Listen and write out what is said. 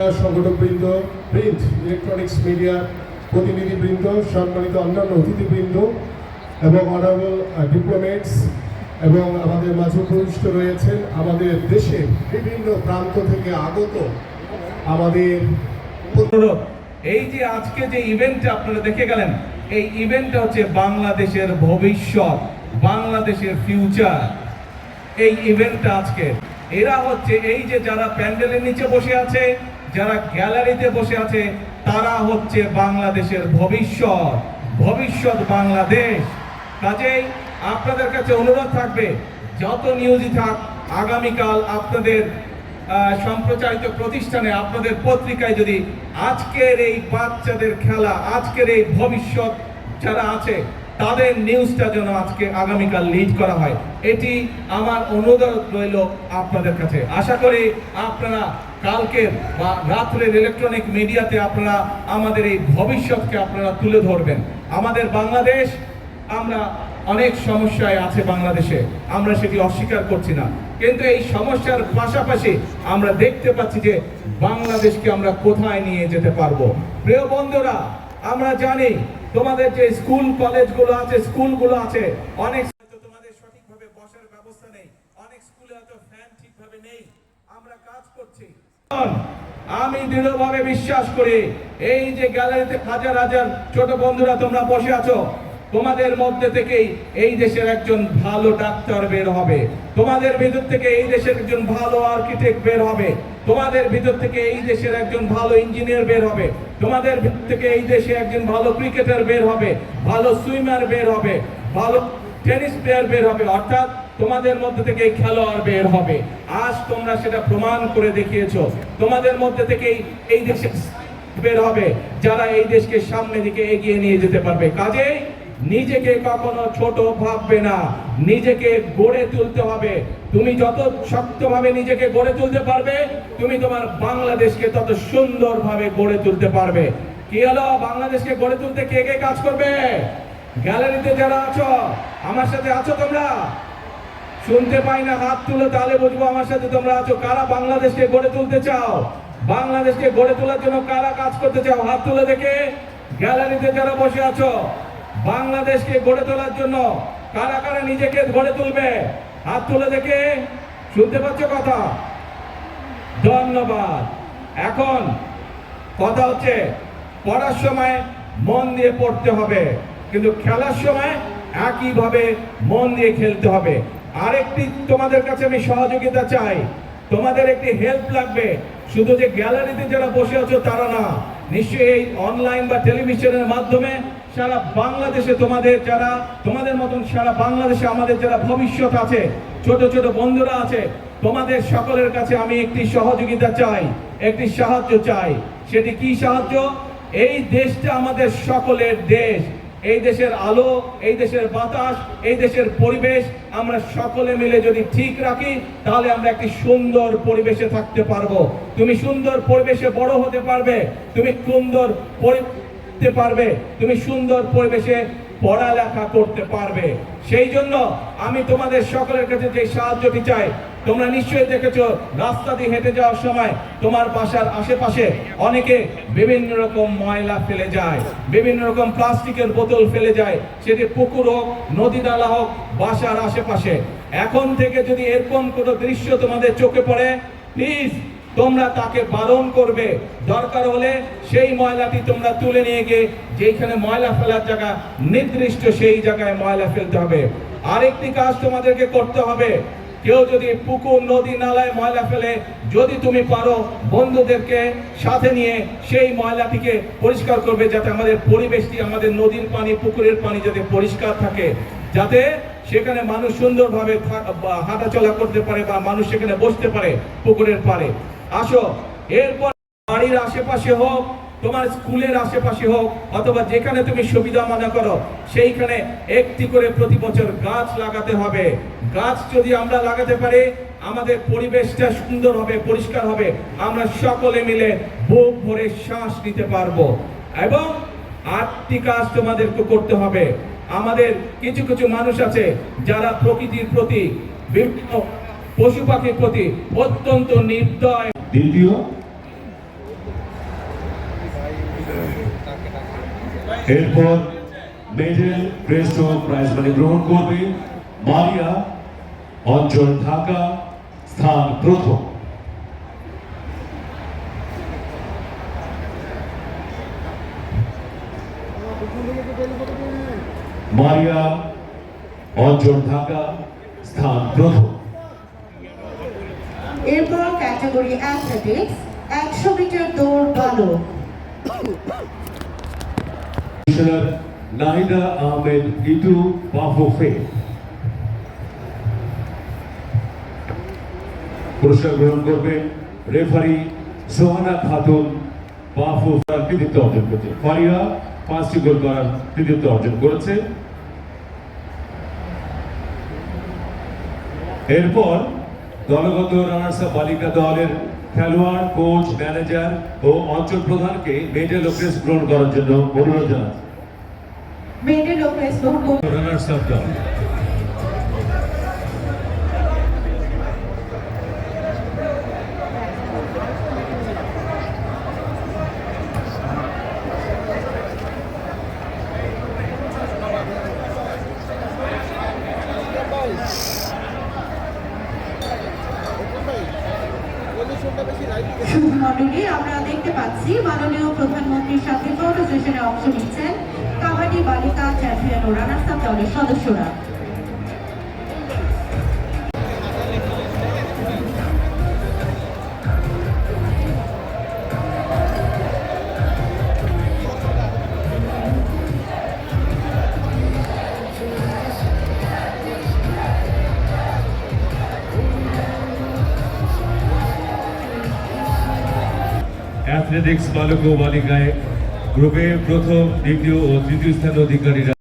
সংগঠকবৃন্দ, print electronics মিডিয়ার প্রতিনিধিবৃন্দ, সম্মানিত অন্যান্য অতিথিবৃন্দ এবং অনারেবল ডিপ্লোমেটস এবং আমাদের মাঝে উপবিষ্ট রয়েছেন আমাদের দেশের বিভিন্ন প্রান্ত থেকে আগত আমাদের এই যে আজকে যে ইভেন্টটা আপনারা দেখে গেলেন, এই ইভেন্টটা হচ্ছে বাংলাদেশের ভবিষ্যৎ, বাংলাদেশের ফিউচার। এই ইভেন্টটা আজকে এরা হচ্ছে এই যে যারা প্যান্ডেলের নিচে বসে আছে, যারা গ্যালারিতে বসে আছে, তারা হচ্ছে বাংলাদেশের ভবিষ্যৎ, ভবিষ্যৎ বাংলাদেশ। কাজেই আপনাদের কাছে অনুরোধ থাকবে, যত নিউজই থাক আগামীকাল আপনাদের সম্প্রচারিত প্রতিষ্ঠানে, আপনাদের পত্রিকায় যদি আজকের এই বাচ্চাদের খেলা, আজকের এই ভবিষ্যৎ যারা আছে তাদের নিউজটা যেন আজকে আগামীকাল লিড করা হয়, এটি আমার অনুরোধ রইল আপনাদের কাছে। আশা করি আপনারা কালকে বা রাত্রের ইলেকট্রনিক মিডিয়াতে আপনারা আমাদের এই ভবিষ্যৎকে আপনারা তুলে ধরবেন। আমাদের বাংলাদেশ, আমরা অনেক সমস্যায় আছে বাংলাদেশে, আমরা সেটি অস্বীকার করছি না, কিন্তু এই সমস্যার পাশাপাশি আমরা দেখতে পাচ্ছি যে বাংলাদেশকে আমরা কোথায় নিয়ে যেতে পারবো। প্রিয় বন্ধুরা, আমরা জানি তোমাদের যে স্কুল কলেজগুলো আছে, স্কুলগুলো আছে, অনেক তোমাদের সঠিকভাবে বসার ব্যবস্থা নেই, অনেক স্কুলে হয়তো ফ্যান ঠিকভাবে নেই। আমরা কাজ করছি, আমি দৃঢ়ভাবে বিশ্বাস করি এই যে গ্যালারিতে হাজার হাজার ছোট বন্ধুরা তোমরা বসে আছো, তোমাদের মধ্যে থেকেই এই দেশের একজন ভালো ডাক্তার বের হবে, তোমাদের ভিতর থেকে এই দেশের একজন ভালো আর্কিটেক্ট বের হবে, তোমাদের ভিতর থেকে এই দেশের একজন ভালো ইঞ্জিনিয়ার বের হবে, তোমাদের ভিতর থেকে এই দেশে একজন ভালো ক্রিকেটার বের হবে, ভালো সুইমার বের হবে, ভালো টেনিস প্লেয়ার বের হবে, অর্থাৎ তোমাদের মধ্যে থেকে খেলোয়াড় বের হবে। আজ তোমরা সেটা প্রমাণ করে দেখিয়েছো, তোমাদের মধ্যে থেকেই এই দেশে বের হবে যারা এই দেশকে সামনের দিকে এগিয়ে নিয়ে যেতে পারবে। কাজেই নিজেকে কখনো ছোট ভাববে না, নিজেকে গড়ে তুলতে হবে। তুমি যত শক্তভাবে নিজেকে গড়ে তুলতে পারবে, তুমি তোমার বাংলাদেশকে তত সুন্দরভাবে গড়ে তুলতে পারবে। কি হলো, বাংলাদেশকে গড়ে তুলতে কে কে কাজ করবে? গ্যালারিতে যারা আছো, আমার সাথে আছো তোমরা? শুনতে পাই না, হাত তুলে, তাহলে বুঝবো আমার সাথে তোমরা আছো। কারা বাংলাদেশকে গড়ে তুলতে চাও? বাংলাদেশকে গড়ে তোলার জন্য কারা কাজ করতে চাও? হাত তুলে দেখে। গ্যালারিতে যারা বসে আছো, বাংলাদেশকে গড়ে তোলার জন্য কারা কারা নিজেকে গড়ে তুলবে? হাত তুলে দেখে। শুনতে পাচ্ছ কথা? ধন্যবাদ। এখন কথা হচ্ছে, পড়ার সময় মন দিয়ে পড়তে হবে, কিন্তু খেলার সময় একইভাবে মন দিয়ে খেলতে হবে। আরেকটি তোমাদের কাছে আমি সহযোগিতা চাই, তোমাদের একটি হেল্প লাগবে। শুধু যে গ্যালারিতে যারা বসে আছো তারা না, নিশ্চয়ই এই অনলাইন বা টেলিভিশনের মাধ্যমে সারা বাংলাদেশে তোমাদের মতন সারা বাংলাদেশে আমাদের যারা ভবিষ্যৎ আছে, ছোট ছোট বন্ধুরা আছে, তোমাদের সকলের কাছে আমি একটি সহযোগিতা চাই, একটি সাহায্য চাই। সেটি কি সাহায্য? এই দেশটা আমাদের সকলের দেশ, এই দেশের আলো, এই দেশের বাতাস, এই দেশের পরিবেশ আমরা সকলে মিলে যদি ঠিক রাখি, তাহলে আমরা একটি সুন্দর পরিবেশে থাকতে পারবো। তুমি সুন্দর পরিবেশে বড় হতে পারবে, তুমি সুন্দর পারবে, তুমি সুন্দর পরিবেশে পড়ালেখা করতে পারবে। সেই জন্য আমি তোমাদের সকলের কাছে যে সাহায্যটি চাই, তোমরা নিশ্চয়ই দেখেছো রাস্তা দিয়ে হেঁটে যাওয়ার সময় তোমার বাসার আশেপাশে অনেকে বিভিন্ন রকম ময়লা ফেলে যায়, বিভিন্ন রকম প্লাস্টিকের বোতল ফেলে যায়, সেটি পুকুর হোক, নদী নালা হোক, বাসার আশেপাশে। এখন থেকে যদি এরকম কোনো দৃশ্য তোমাদের চোখে পড়ে, প্লিজ তোমরা তাকে বারণ করবে। দরকার হলে সেই ময়লাটি তোমরা তুলে নিয়ে গিয়ে যেখানে ময়লা ফেলার জায়গা নির্দিষ্ট, সেই জায়গায় ময়লা ফেলতে হবে। আরেকটি কাজ তোমাদেরকে করতে হবে, কেউ যদি পুকুর, নদী নালায় ময়লা ফেলে, যদি তুমি পারো বন্ধুদেরকে সাথে নিয়ে সেই ময়লাটিকে পরিষ্কার করবে, যাতে আমাদের পরিবেশটি, আমাদের নদীর পানি, পুকুরের পানি যাতে পরিষ্কার থাকে, যাতে সেখানে মানুষ সুন্দরভাবে হাঁটাচলা করতে পারে বা মানুষ সেখানে বসতে পারে পুকুরের পাড়ে। আসো, এরপর বাড়ির আশেপাশে হোক, তোমার স্কুলের আশেপাশে হোক, অথবা যেখানে তুমি সুবিধা মনে করো, সেইখানে একটি করে প্রতি বছর গাছ লাগাতে হবে। গাছ যদি আমরা লাগাতে পারি, আমাদের পরিবেশটা সুন্দর হবে, পরিষ্কার হবে, আমরা সকলে মিলে বুক ভরে শ্বাস নিতে পারবো। এবং আরেকটি কাজ তোমাদেরকে করতে হবে, আমাদের কিছু কিছু মানুষ আছে যারা প্রকৃতির প্রতি, বিভিন্ন পশু পাখির প্রতি অত্যন্ত নির্দয়। দ্বিতীয়, এরপর মেডেল ক্রেস্ট ও প্রাইজ মানি গ্রহণ করবে মারিয়া, অঞ্চল ঢাকা, স্থান প্রথম। মারিয়া, অঞ্চল ঢাকা, স্থান প্রথম। এরপর ক্যাটাগরি অ্যাথলেটিক্স 100 মিটার দৌড় বালক। কমিশনার নাহিদা আহমেদ ইটু বাফুফে পুরস্কার গ্রহণ করবেন রেফারি সোহানা খাতুন বাফুফার কৃতিত্ব অর্জন করেছে। ফারিয়া 5টি গোল করার কৃতিত্ব অর্জন করেছে। এরপর দলগত রানার্স আপ বালিকা দলের খেলোয়াড়, কোচ, ম্যানেজার ও অঞ্চল প্রধানকে মেডেল ও ক্রেস্ট গ্রহণ করার জন্য অনুরোধ জানাচ্ছি। মেডেল ও ক্রেস্ট গ্রহণ করবেন রানার্স আপ দল মণ্ডলী, আমরা দেখতে পাচ্ছি মাননীয় প্রধানমন্ত্রীর সাথে ফটো সেশনে অংশ নিচ্ছেন কাবাডি বালিকা চ্যাম্পিয়ন ও রানার্স আপ দলের সদস্যরা। অ্যাথলেটিক্স বালক ও বালিকায় গ্রুপে প্রথম, দ্বিতীয় ও তৃতীয় স্থান অধিকারীরা